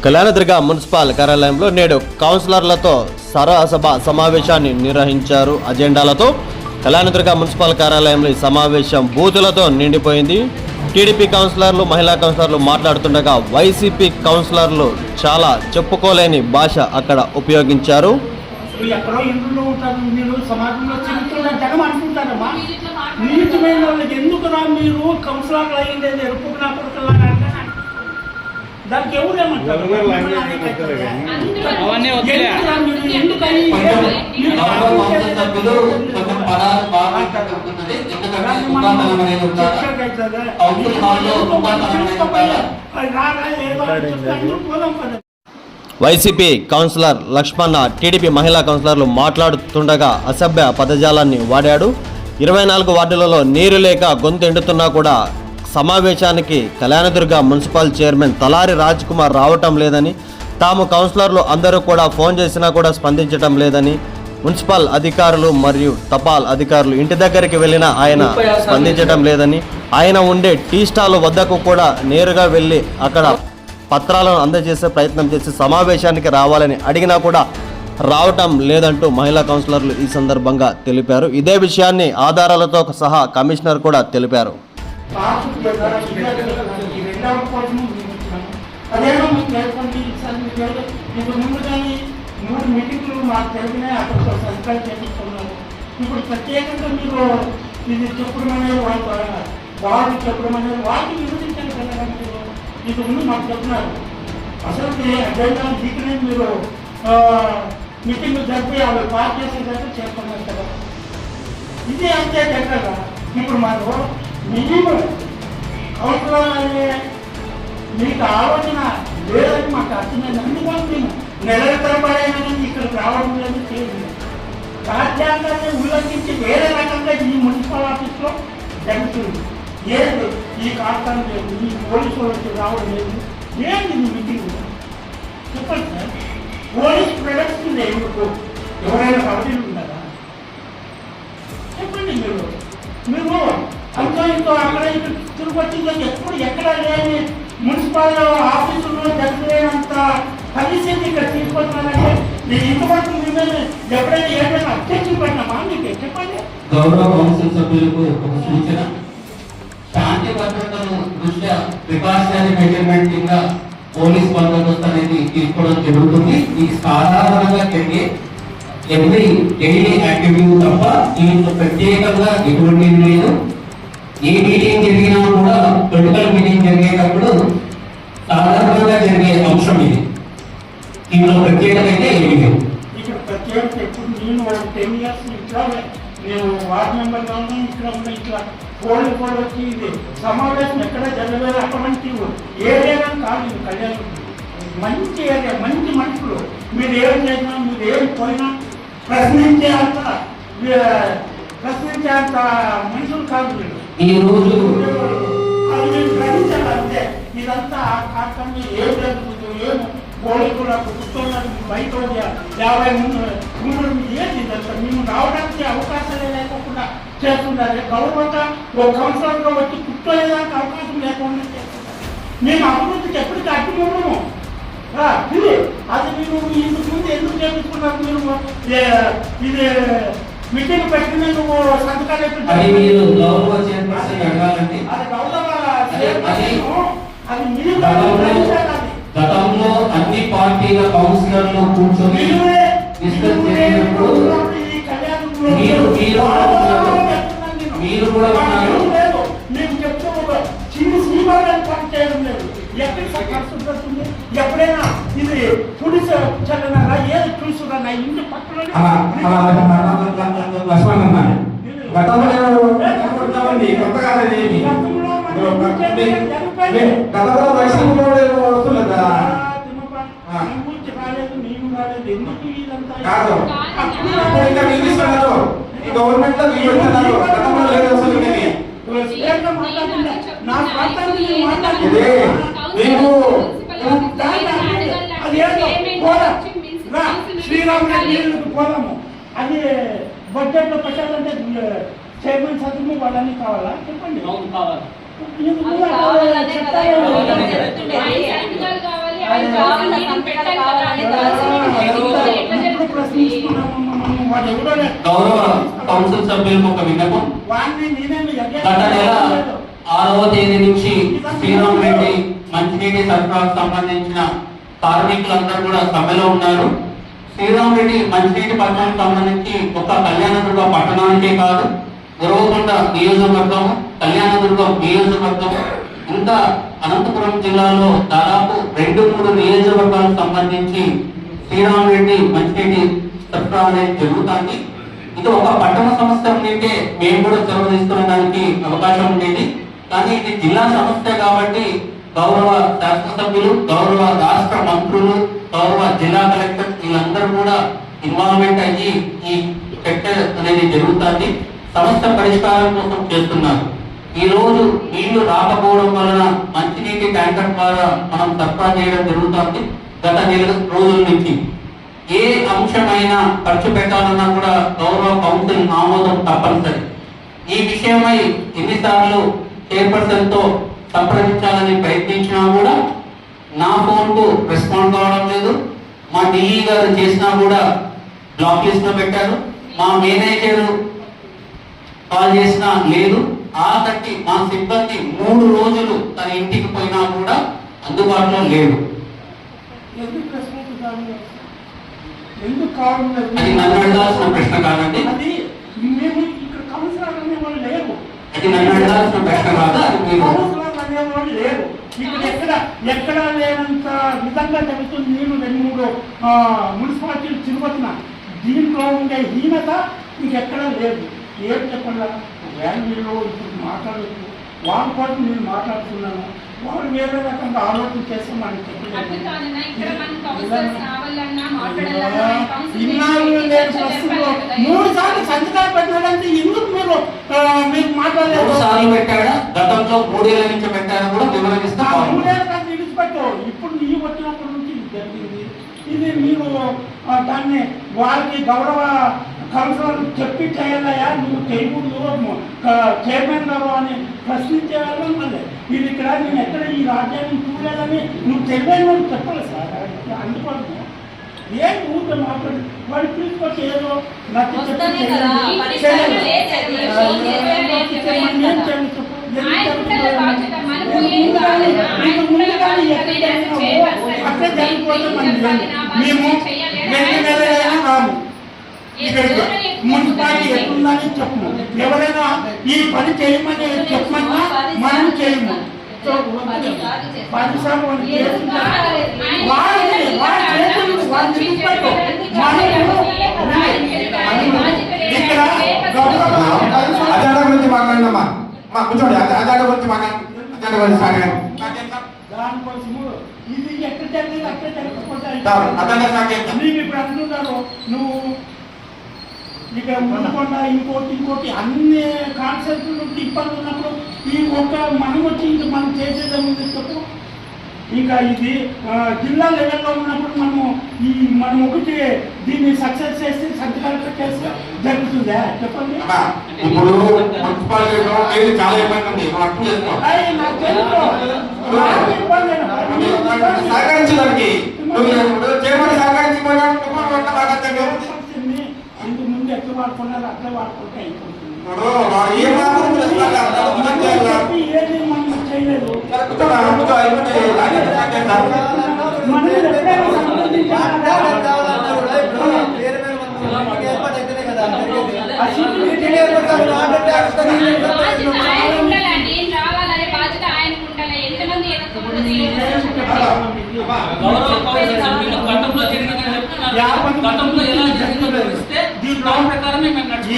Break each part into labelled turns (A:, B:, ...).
A: Kalyandurg municipal కార్యాలయంలో నేడు కౌన్సిలర్లతో సభ సమావేశాన్ని నిర్వహించారు. అజెండాలతో కళ్యాణదుర్గ మున్సిపల్ కార్యాలయంలో ఈ సమావేశం బూతులతో నిండిపోయింది. టీడీపీ కౌన్సిలర్లు, మహిళా కౌన్సిలర్లు మాట్లాడుతుండగా వైసీపీ కౌన్సిలర్లు చాలా చెప్పుకోలేని భాష అక్కడ ఉపయోగించారు.
B: ఎక్కడో ఇంట్లో ఉంటారు మీరు, సమాజంలో చరిత్రలో జనం అనుకుంటారమ్మా. నీచమైన వాళ్ళకి ఎందుకురా మీరు కౌన్సిలర్లు అయ్యింది ఎరుపుకు నా కొడుకులాగా దానికి ఎవరేమంటారు?
A: వైసీపీ కౌన్సిలర్ లక్ష్మణ టీడీపీ మహిళా కౌన్సిలర్లు మాట్లాడుతుండగా అసభ్య పదజాలాన్ని వాడాడు. 24 వార్డులలో నీరు లేక గొంతు ఎండుతున్నా కూడా సమావేశానికి కళ్యాణదుర్గ మున్సిపల్ చైర్మన్ తలారి రాజ్ కుమార్ రావటం లేదని, తాము కౌన్సిలర్లు అందరూ కూడా ఫోన్ చేసినా కూడా స్పందించటం లేదని, మున్సిపల్ అధికారులు మరియు తపాల్ అధికారులు ఇంటి దగ్గరికి వెళ్ళినా ఆయన స్పందించటం లేదని, ఆయన ఉండే టీ స్టాల్ వద్దకు కూడా నేరుగా వెళ్ళి అక్కడ పత్రాలను అందజేసే ప్రయత్నం చేసి సమావేశానికి రావాలని అడిగినా కూడా రావటం లేదంటూ మహిళా కౌన్సిలర్లు ఈ సందర్భంగా తెలిపారు. ఇదే విషయాన్ని ఆధారాలతో సహా కమిషనర్ కూడా తెలిపారు.
B: ఇప్పుడు ప్రత్యేకంగా మీరు ఇది చెప్పడం అనేది వాళ్ళు చెప్పడం అనేది వాళ్ళు విభజించారు కదా. మీరు ఇది ముందు మాకు చెప్తున్నారు. అసలు అజెండా దీనినే మీరు మీటింగ్ జరిపి అవి పాస్ చేసేదాకా చేస్తున్నారు కదా. ఇది అంతే కదా. ఇప్పుడు మాకు మినిమం కౌన్సిలర్ అనే మీకు ఆలోచన లేదని మాకు అర్థమైంది. అందుకని మేము నెలల తరబడైనా ఇక్కడికి రావడం లేదు, చేయలేదు. రాజ్యాంగాన్ని ఉల్లంఘించి వేరే రకంగా ఈ మున్సిపల్ ఆఫీస్లో జరుగుతుంది. ఏది ఈ కారణం లేదు, ఈ పోలీసు వాళ్ళకి రావడం లేదు. ఏంటి మీటింగ్ చెప్పండి సార్. పోలీస్ ప్రొడక్షన్ ఎందుకు? ఎవరైనా పరిధులు ఉన్నారా చెప్పండి. మీరు అంతా ఇంతో అక్కడ ఇటు తిరుపతిలో ఎప్పుడు ఎక్కడ లేని మున్సిపల్ ఆఫీసులో జరగలేనంత కలిసి ఇక్కడ తీసుకొచ్చానంటే నేను ఇంతవరకు మిమ్మల్ని ఎప్పుడైనా ఏదైనా అధ్యక్షులు పెట్టినామా మీకు చెప్పండి.
C: గౌరవ కౌన్సిల్ సభ్యులకు ఒక సూచన. శాంతి భద్రతను దృష్ట్యా ప్రికాషనరీ మెజర్మెంట్ కింద పోలీస్ బందోబస్తు అనేది తీసుకోవడం జరుగుతుంది. ఇది సాధారణంగా జరిగే డైలీ యాక్టివిటీ తప్ప దీంట్లో ప్రత్యేకంగా ఎటువంటి లేదు. ఏ మీటింగ్ జరిగినా కూడా పొలిటికల్ మీటింగ్ జరిగేటప్పుడు సాధారణంగా జరిగే అంశం ఇది. దీంట్లో ప్రత్యేకత అయితే ఏమీ లేదు.
B: ఇక్కడ ప్రత్యేకత ఎప్పుడు నేను 10 years ఇట్లా నేను వార్డు మెంబర్గా ఉన్నా, ఇక్కడ ఉన్న ఇట్లా కోళ్ళు కూడా వచ్చి ఇది సమావేశం ఎక్కడ జరగలేదు. అటువంటి ఏరియాగా కాదు ఇది కళ్యాణం. మంచి ఏరియా, మంచి మనుషులు. మీరు ఏం చేసినా, మీరు ఏం పోయినా ప్రశ్నించే అంత మనుషులు కాదు మీరు.
C: ఈ రోజు
B: అది మీరు గ్రహించాలి అంతే. ఇదంతా ఆ కారణంగా ఏం జరుగుతుంది, ఏం పోలీసులు కూర్చోన్నారు బయట 50 ముందు ఏంటి ఇదంతా. మేము రావడానికి అవకాశాలే లేకుండా చేస్తున్నారు. గౌరవంగా ఒక కౌన్సిలర్గా వచ్చి కూర్చోలేదానికి అవకాశం లేకుండా చేస్తున్నారు. మేము అభివృద్ధికి ఎప్పటికీ అడ్డు ఉండము. అది మీరు ఇంతకు ముందు ఎందుకు చేపించుకున్నారు? మీరు ఇది మీటింగ్ పెట్టిన నువ్వు సంతకాలు
C: అది గౌరవ గతంలో అన్ని పార్టీల కౌన్సిలర్లు కూర్చొని డిస్కస్ చేసినప్పుడు మీరు కూడా ఉన్నారు.
B: మేము చెప్తూ చిన్న శ్రీమాన్ని పని చేయడం లేదు. ఎక్కడ ఖర్చు పడుతుంది? ఎప్పుడైనా ఇది పులుసు చల్లనారా, ఏది చూసుకున్నా ఇంటి పక్కన
C: గవర్నమెంట్
B: శ్రీరాముడు పోదాము. అది బడ్జెట్ లో పెట్టాలంటే చైర్మన్ సభ్యులు వాళ్ళని కావాలా చెప్పండి. ఎప్పుడు ప్రశ్నిస్తున్నాము మనము? వాడు ఎవడో
C: గౌరవ కౌన్సిల్ సభ్యులకు ఒక విన్నపం.
B: వాడిని నేనేమి
C: గత నెల 6వ తేదీ నుంచి శ్రీరామ్ రెడ్డి మంచినీటి సరఫరాకు సంబంధించిన కార్మికులందరూ కూడా సమ్మెలో ఉన్నారు. శ్రీరామ్ రెడ్డి మంచినీటి పథకానికి సంబంధించి ఒక కళ్యాణదుర్గ పట్టణానికే కాదు, గురవకొండ నియోజకవర్గం, కళ్యాణదుర్గం నియోజకవర్గం, ఇంకా అనంతపురం జిల్లాలో దాదాపు 2-3 నియోజకవర్గాలకు సంబంధించి శ్రీరామ్ రెడ్డి మంచినీటి సరఫరా అనేది జరుగుతుంది. ఇది ఒక పట్టణ సమస్య ఉంటే మేము కూడా చొరవ తీసుకునేదానికి అవకాశం ఉండేది. కానీ ఇది జిల్లా సమస్య కాబట్టి గౌరవ శాసనసభ్యులు, గౌరవ రాష్ట్ర మంత్రులు, గౌరవ జిల్లా కలెక్టర్ వీళ్ళందరూ కూడా ఇన్వాల్వ్మెంట్ అయ్యి ఈ చర్చ అనేది జరుగుతుంది. సమస్య పరిష్కారం కోసం చేస్తున్నారు. ఈ రోజు నీళ్లు రాకపోవడం వలన మంచినీటి ట్యాంకర్ ద్వారా మనం సరఫరా చేయడం జరుగుతుంది. గత 4 రోజుల నుంచి ఏ అంశమైనా ఖర్చు పెట్టాలన్నా కూడా గౌరవ కౌన్సిల్ ఆమోదం తప్పనిసరి. ఈ విషయమై ఎన్నిసార్లు చైర్పర్సన్ తో సంప్రదించాలని ప్రయత్నించినా కూడా నా ఫోన్ కు రెస్పాండ్ కావడం లేదు. మా డిఈ గారు చేసినా కూడా బ్లాక్ లిస్ట్ లో పెట్టారు. మా మేనేజర్ కాల్ చేసినా లేదు. ఆఖరికి మా సిబ్బంది 3 రోజులు తన ఇంటికి పోయినా కూడా అందుబాటులో లేడు.
B: ఎందుకు ప్రశ్నించాలి? ఎందుకు కావడం లేదు?
C: అది నన్ను అడగాల్సిన ప్రశ్న కాదండి.
B: అది మేము ఇక్కడ కౌన్సిలర్ అనేవాళ్ళు లేరు.
C: అది నన్ను అడగాల్సిన ప్రశ్న కాదు. అది మీరు
B: కౌన్సిలర్ అనేవాళ్ళు లేరు. ఇక్కడ ఎక్కడ లేనంత విధంగా జరుగుతుంది. నేను 2-3 మున్సిపాలిటీలు తిరుగుతున్నా. దీంట్లో ఉండే హీనత ఇంకెక్కడా లేదు. ఏం చెప్పండి, వ్యాల్యూలో ఇప్పుడు మాట్లాడచ్చు. వాళ్ళ కోసం నేను మాట్లాడుతున్నాను. వాళ్ళు వేరే రకంగా ఆలోచన చేస్తే మనకి చెప్పలేదు. ఇన్నాళ్ళు లేదు ప్రస్తుతంలో 3 సార్లు సంతకాలు పెట్టాలంటే ఎందుకు మీరు మాట్లాడలేదు?
C: 3 సార్లు పెట్టాడా? గతంలో 3 ఏళ్ల నుంచి పెట్టారా కూడా వివరణిస్తా.
B: 3 ఏళ్ళ కంటే విడిచిపెట్టావు. ఇప్పుడు నీవు వచ్చినప్పటి నుంచి ఇది జరిగింది. ఇది మీరు దాన్ని వాళ్ళకి గౌరవ కౌన్సిలర్ చెప్పి చేయాలయా, నువ్వు చేయకూడదు చైర్మన్ గారు అని ప్రశ్నించేవాళ్ళం. మళ్ళీ ఇది ఇక్కడ నేను ఎక్కడ ఈ రాజ్యాన్ని చూడలేదని నువ్వు తెలియని చెప్పాలి సార్. అందుకోసం ఏం ఊరికే మాట్లాడి వాడి తీసుకొచ్చి ఏదో నాకు చెప్పి అట్లే జరిగిపోతే మేము 2 నెలలైనా రాము. ఇక్కడికి మున్సిపాలిటీ ఎట్లుందని చెప్పము. ఎవరైనా ఈ పని చేయమని చెప్పమన్నా మనం చేయము. 10 సార్లు వాళ్ళు ఇక్కడ
D: అజెండా గురించి మాట్లాడినమ్మా. కూర్చోండి. అజెండా గురించి మాట్లాడండి.
B: దానికోసము ఇది ఎక్కడ జరిగింది అక్కడ జరగకపోతే నీకు ఇప్పుడు అంటున్నారు నువ్వు ఇక ఉండకుండా ఇంకోటి అన్ని కాన్సెప్ట్ నుండి ఇబ్బంది ఉన్నప్పుడు ఈ ఒక్క మనం వచ్చి ఇంక మనం చేసేదేముంది చెప్పు. ఇంకా ఇది జిల్లా లెవెల్లో ఉన్నప్పుడు మనం ఒకటి దీన్ని సక్సెస్ చేస్తే సంతకాలు పెట్టేస్తే జరుగుతుందా చెప్పండి.
D: ఇప్పుడు మున్సిపాలిటీలో చాలా ఇబ్బంది ఉంది. సహకరించడానికి
B: ఇంతకు ముందు ఎట్లా వాడుకున్నారు అట్లా వాడుకుంటే అయిపోతుంది. ఏది మనం చేయలేదు.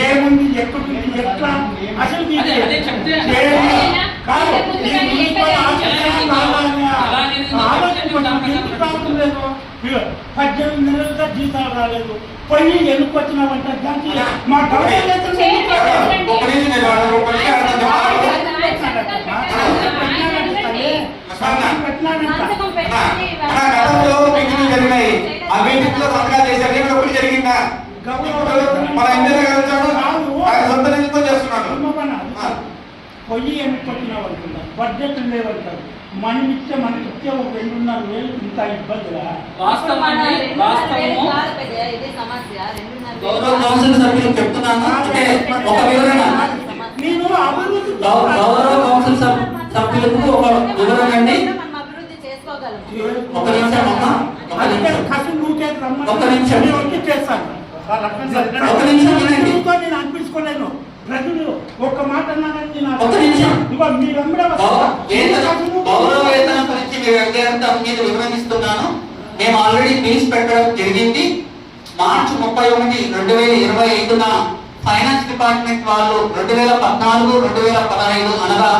B: ఏముంది ఎట్లా అసలు రాలేదు. 18 నెలలుగా జీతాలు రాలేదు. పోయి ఎందుకు వచ్చినావంటే దానికి మా
D: జరిగినాయి. ఆ మీటింగ్ లో సంతకాలు చేశారు. జరిగిందా? మన ఇంజనీర్ సొంత నిధులతో చేస్తున్నాడు.
B: పొయ్యి ఎందుకు వచ్చినావు అంటున్నారు. బడ్జెట్ లేవంటారు. మనమిచ్చే మనకిచ్చే ఒక 2,500 ఇంకా ఇబ్బందిరా.
C: వాస్తవం అండి, వాస్తవము.
E: ఇదే సమస్య
C: గౌరవ కౌన్సిల్ సభ్యులు చెప్తున్నాను అంటే ఒక వివరణ.
B: నేను అభివృద్ధి
C: గౌరవ కౌన్సిల్ సభ్యులకు ఒక వివరణ అండి.
E: మనం అభివృద్ధి చేసుకోగలం.
C: ఒక నిమిషం అమ్మా, ఒక నిమిషం.
B: కసి నువ్వుకే రమ్మని
C: ఒక్క నిమిషం.
B: నేను వచ్చి చేస్తాను.
C: ఒక నిమిషం వినండి.
B: ప్రజలతో నేను అనిపించుకోలేను. ప్రజలు ఒక్క మాట అన్నారని నేను
C: ఒక్క నిమిషం.
B: ఇవ్వ మీ వెంబడే
C: గౌరవ వేతనం గురించి మీ వ్యక్తిగత మీరు వివరణిస్తున్నాను. మేము ఆల్రెడీ బిల్స్ పెట్టడం జరిగింది. మార్చి 31, 2025న ఫైనాన్స్ డిపార్ట్మెంట్ వాళ్ళు 2014, 2015 అనగా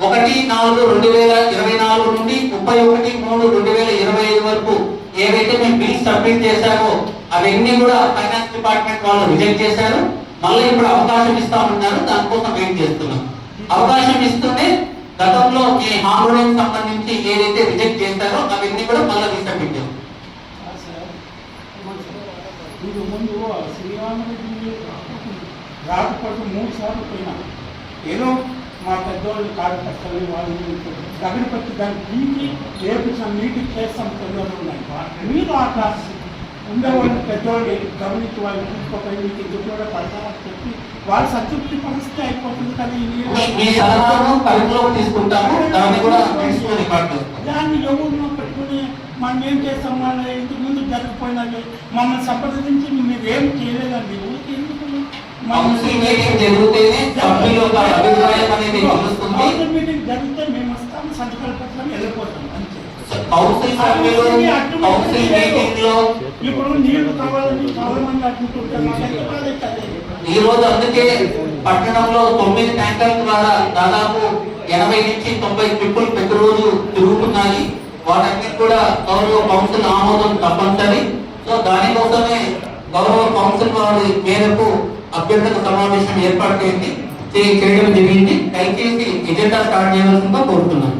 C: 1/4/2024 నుండి 31/3/2025 వరకు ఏవైతే మేము బిల్స్ సబ్మిట్ చేశామో అవన్నీ కూడా ఫైనాన్స్ డిపార్ట్మెంట్ వాళ్ళు రిజెక్ట్ చేశారు. మళ్ళీ ఇప్పుడు అవకాశం ఇస్తామన్నారు, దానికోసం వెయిట్ చేస్తున్నాం. అవకాశం ఇస్తూనే గతంలో ఈ హార్మోనియం సంబంధించి ఏదైతే రిజెక్ట్ చేశారో అవన్నీ కూడా మళ్ళీ రీసబ్మిట్ చేస్తాం.
B: ఇది ముందు శ్రీరామరెడ్డి రాకపోతే 3 సార్లు పోయినా. ఏదో మా పెద్దవాళ్ళు కార్యకర్తలు వాళ్ళు గగనపతి దాన్ని పీకి రేపించిన నీటికి చేస్తాం పెద్దవాళ్ళు ఉన్నాయి. మీరు అట్లా ఉండేవాళ్ళు పెద్దవాళ్ళు గమనించి వాళ్ళు తీసుకోపోయి మీకు ఎందుకు కూడా పడతామని చెప్పి వాళ్ళు సంతృప్తి పరిస్థితి అయిపోతుంది. కానీ దాన్ని ఎవరినో పెట్టుకుని మనం ఏం చేస్తాం, వాళ్ళ ఇంతకు ముందు జరిగిపోయినది మమ్మల్ని సంప్రదించి మీరు ఏం చేయలేదండి. ఎందుకు మీటింగ్ జరిగితే మేము వస్తాము, సంతకాలు పెట్టాలని వెళ్ళిపోతాం అంతే. ఇప్పుడు నీళ్లు కావాలని చాలా మంది అడ్డుకుంటారు.
C: ఈ రోజు అందుకే పట్టణంలో 9 ట్యాంకర్ల ద్వారా దాదాపు 80 నుంచి 90 ట్రిప్పులు ప్రతిరోజు తిరుగుతున్నాయి. వాటన్ని కూడా గౌరవ కౌన్సిల్ ఆమోదం తప్పనిసరి. సో దానికోసమే గౌరవ కౌన్సిల్ వారి మేరకు అభ్యర్థుల సమావేశం ఏర్పాటు చేయడం జరిగింది. దయచేసి ఎజెండా స్టార్ట్ చేయవలసిందిగా కోరుతున్నాను.